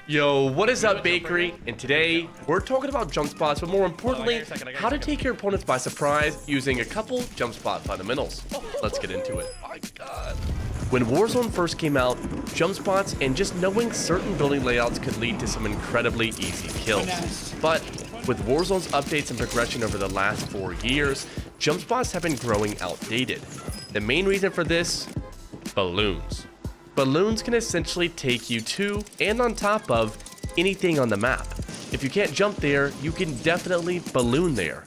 Yo, what is up, Bakery? And today, we're talking about jump spots, but more importantly, how to take your opponents by surprise using a couple jump spot fundamentals. Let's get into it. When Warzone first came out, jump spots and just knowing certain building layouts could lead to some incredibly easy kills. But with Warzone's updates and progression over the last 4 years, jump spots have been growing outdated. The main reason for this? Balloons. Balloons can essentially take you to and on top of anything on the map. If you can't jump there, you can definitely balloon there.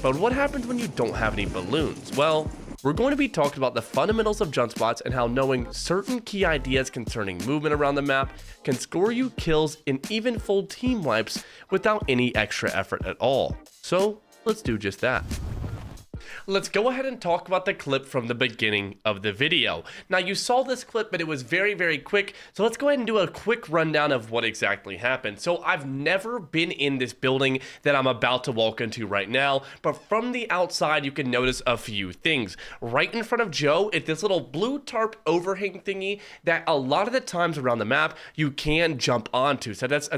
But what happens when you don't have any balloons? Well, we're going to be talking about the fundamentals of jump spots and how knowing certain key ideas concerning movement around the map can score you kills and even full team wipes without any extra effort at all. So let's do just that. Let's go ahead and talk about the clip from the beginning of the video. Now, you saw this clip, but it was very quick. So let's go ahead and do a quick rundown of what exactly happened. So I've never been in this building that I'm about to walk into right now, but from the outside, you can notice a few things. Right in front of Joe, it's this little blue tarp overhang thingy that a lot of the times around the map, you can jump onto. So that's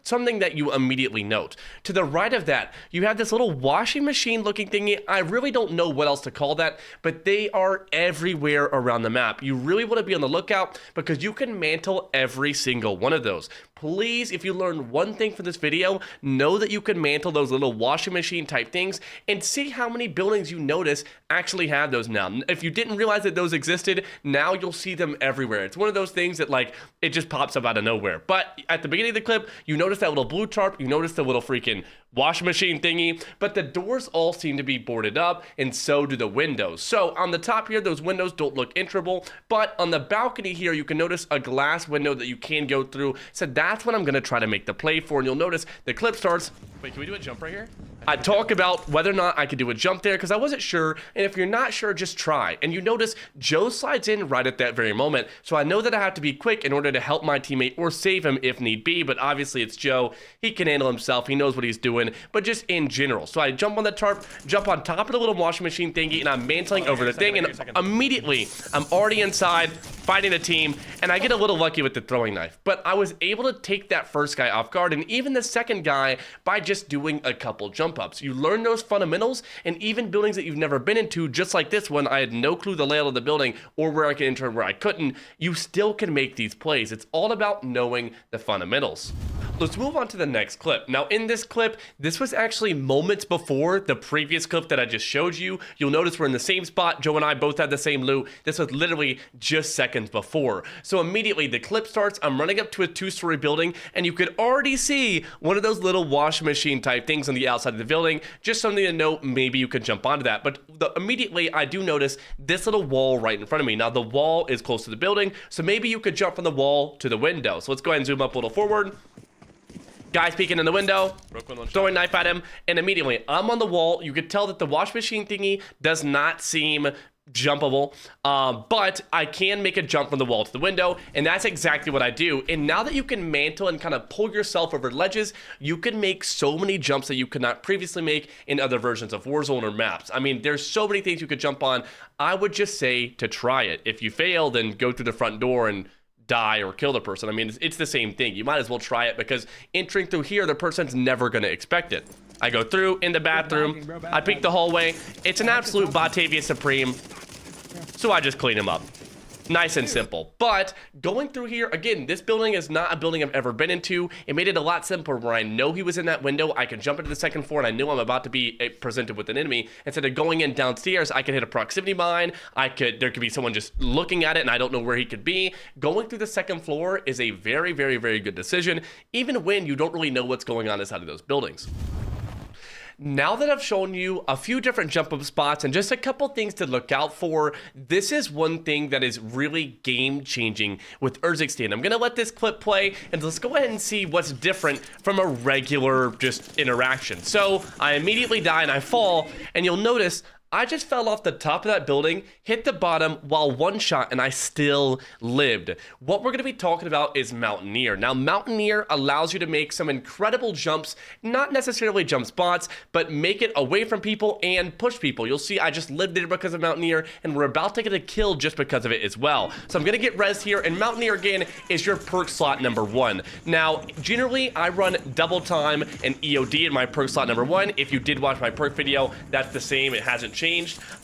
something that you immediately note. To the right of that, you have this little washing machine looking thingy. I really don't know what else to call that, but they are everywhere around the map. You really want to be on the lookout because you can mantle every single one of those. Please, if you learn one thing from this video, know that you can mantle those little washing machine type things and see how many buildings you notice actually have those now. If you didn't realize that those existed, now you'll see them everywhere. It's one of those things that like, it just pops up out of nowhere. But at the beginning of the clip, you notice that little blue tarp, you notice the little freaking washing machine thingy, but the doors all seem to be boarded up and so do the windows. So on the top here, those windows don't look enterable, but on the balcony here, you can notice a glass window that you can go through. So that's what I'm gonna try to make the play for, and you'll notice the clip starts. Wait, can we do a jump right here? I talk about whether or not I could do a jump there because I wasn't sure, and if you're not sure, just try. And you notice Joe slides in right at that very moment, so I know that I have to be quick in order to help my teammate or save him if need be, but obviously it's Joe. He can handle himself, he knows what he's doing, but just in general. So I jump on the tarp, jump on top of the little washing machine thingy, and I'm mantling over the thing, and immediately I'm already inside fighting the team, and I get a little lucky with the throwing knife. But I was able to take that first guy off guard, and even the second guy, by just doing a couple jump ups. You learn those fundamentals, and even buildings that you've never been into, just like this one, I had no clue the layout of the building or where I could enter and where I couldn't, you still can make these plays. It's all about knowing the fundamentals. Let's move on to the next clip. Now in this clip, this was actually moments before the previous clip that I just showed you. You'll notice we're in the same spot. Joe and I both had the same loot. This was literally just seconds before. So immediately the clip starts, I'm running up to a 2-story building, and you could already see one of those little washing machine type things on the outside of the building. Just something to note, maybe you could jump onto that. But immediately I do notice this little wall right in front of me. Now the wall is close to the building, so maybe you could jump from the wall to the window. So let's go ahead and zoom up a little forward. Guy's peeking in the window, throwing a knife at him, and immediately I'm on the wall. You could tell that the wash machine thingy does not seem jumpable, but I can make a jump from the wall to the window, and that's exactly what I do. And now that you can mantle and kind of pull yourself over ledges, you can make so many jumps that you could not previously make in other versions of Warzone or maps. I mean, there's so many things you could jump on. I would just say to try it. If you fail, then go through the front door and die or kill the person. I mean, it's the same thing. You might as well try it because entering through here, the person's never going to expect it. I go through in the bathroom, I peek the hallway. It's an absolute Batavia Supreme, so I just clean him up. Nice and simple. But going through here, again, this building is not a building I've ever been into. It made it a lot simpler where I know he was in that window. I can jump into the second floor, and I know I'm about to be presented with an enemy. Instead of going in downstairs, I can hit a proximity mine. There could be someone just looking at it, and I don't know where he could be. Going through the second floor is a very good decision, even when you don't really know what's going on inside of those buildings. Now that I've shown you a few different jump up spots and just a couple things to look out for, this is one thing that is really game changing with Urzikstan. I'm gonna let this clip play and let's go ahead and see what's different from a regular just interaction. So I immediately die and I fall, and you'll notice I just fell off the top of that building, hit the bottom while one shot, and I still lived. What we're going to be talking about is Mountaineer. Now, Mountaineer allows you to make some incredible jumps, not necessarily jump spots, but make it away from people and push people. You'll see I just lived there because of Mountaineer, and we're about to get a kill just because of it as well. So I'm going to get res here, and Mountaineer, again, is your perk slot number 1. Now, generally, I run double time and EOD in my perk slot number 1. If you did watch my perk video, that's the same. It hasn't changed.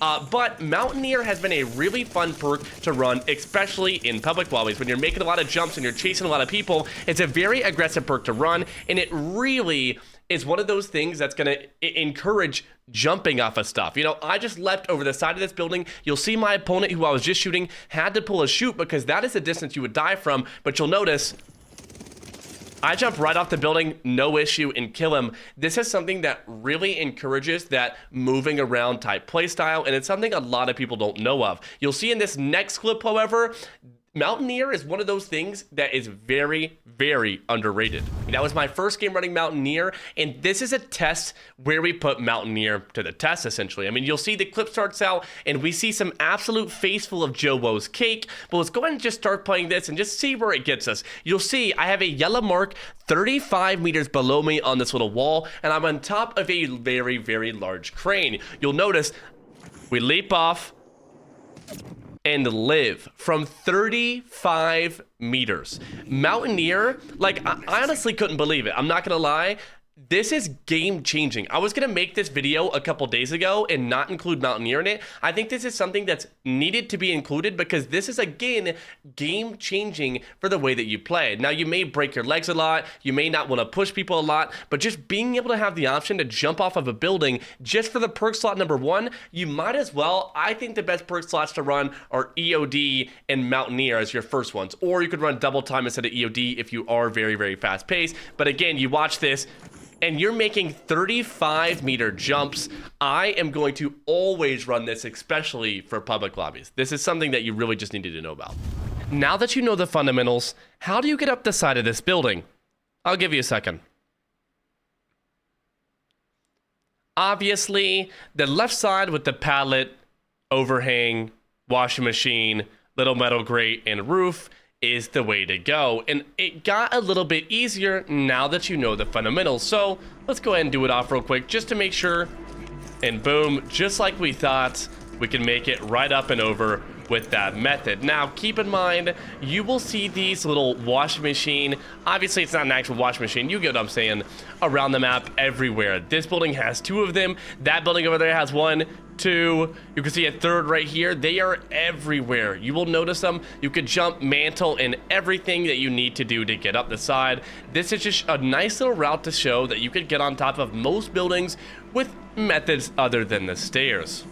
But Mountaineer has been a really fun perk to run, especially in public lobbies. When you're making a lot of jumps and you're chasing a lot of people, it's a very aggressive perk to run, and it really is one of those things that's going to encourage jumping off of stuff. You know, I just leapt over the side of this building. You'll see my opponent, who I was just shooting, had to pull a shoot because that is the distance you would die from, but you'll notice I jump right off the building, no issue, and kill him. This is something that really encourages that moving around type playstyle, and it's something a lot of people don't know of. You'll see in this next clip, however, Mountaineer is one of those things that is very, very underrated. That was my first game running Mountaineer, and this is a test where we put Mountaineer to the test, essentially. I mean, you'll see the clip starts out, and we see some absolute face full of Joe Woe's cake, but let's go ahead and just start playing this and just see where it gets us. You'll see I have a yellow mark 35 meters below me on this little wall, and I'm on top of a very, very large crane. You'll notice we leap off and live from 35 meters. Mountaineer, like, I honestly couldn't believe it. I'm not gonna lie. This is game changing. I was gonna make this video a couple days ago and not include Mountaineer in it. I think this is something that's needed to be included because this is, again, game changing for the way that you play. Now, you may break your legs a lot, you may not wanna push people a lot, but just being able to have the option to jump off of a building just for the perk slot number 1, you might as well. I think the best perk slots to run are EOD and Mountaineer as your first ones, or you could run double time instead of EOD if you are very, very fast paced. But again, you watch this, and you're making 35-meter jumps. I am going to always run this, especially for public lobbies. This is something that you really just needed to know about. Now that you know the fundamentals, how do you get up the side of this building? I'll give you a second. Obviously, the left side with the pallet, overhang, washing machine, little metal grate, and roof is the way to go, and it got a little bit easier now that you know the fundamentals. So let's go ahead and do it off real quick just to make sure, and boom, just like we thought, we can make it right up and over with that method. Now, keep in mind, you will see these little washing machine, obviously it's not an actual washing machine, you get what I'm saying, around the map everywhere. This building has 2 of them, that building over there has 1, 2, you can see a 3rd right here. They are everywhere. You will notice them. You could jump, mantle, and everything that you need to do to get up the side. This is just a nice little route to show that you could get on top of most buildings with methods other than the stairs.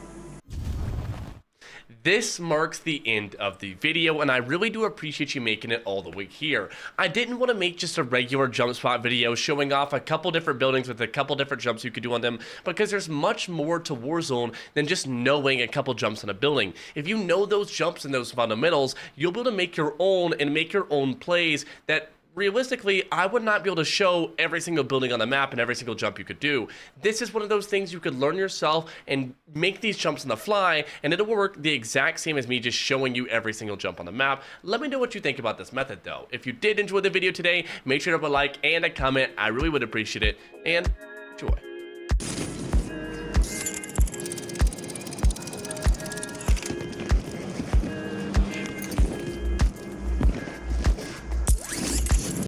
This marks the end of the video, and I really do appreciate you making it all the way here. I didn't want to make just a regular jump spot video showing off a couple different buildings with a couple different jumps you could do on them, because there's much more to Warzone than just knowing a couple jumps on a building. If you know those jumps and those fundamentals, you'll be able to make your own and make your own plays that realistically, I would not be able to show every single building on the map and every single jump you could do. This is one of those things you could learn yourself and make these jumps on the fly, and it'll work the exact same as me just showing you every single jump on the map. Let me know what you think about this method, though. If you did enjoy the video today, make sure to leave a like and a comment. I really would appreciate it, and enjoy.